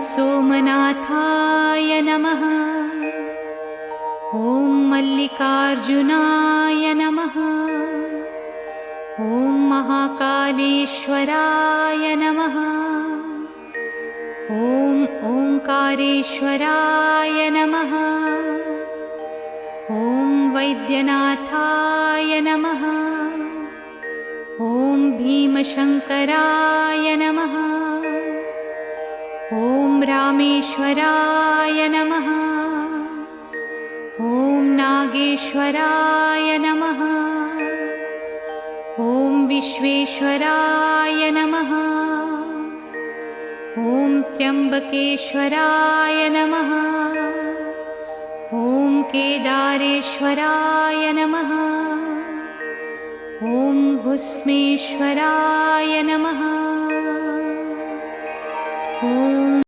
सोमनाथाय नमः। ॐ मल्लिकार्जुनाय नमः। ॐ महाकालेश्वराय नमः। ॐ ओंकारेश्वराय नमः। ॐ वैद्यनाथाय नमः। ॐ भीमशंकराय नमः। ॐ रामेश्वराय नमः। ॐ नागेश्वराय नमः। ॐ विश्वेश्वराय नमः। ॐ त्र्यंबकेश्वराय नमः। ॐ केदारेश्वराय नमः। ॐ घुस्मेश्वराय नमः। ॐ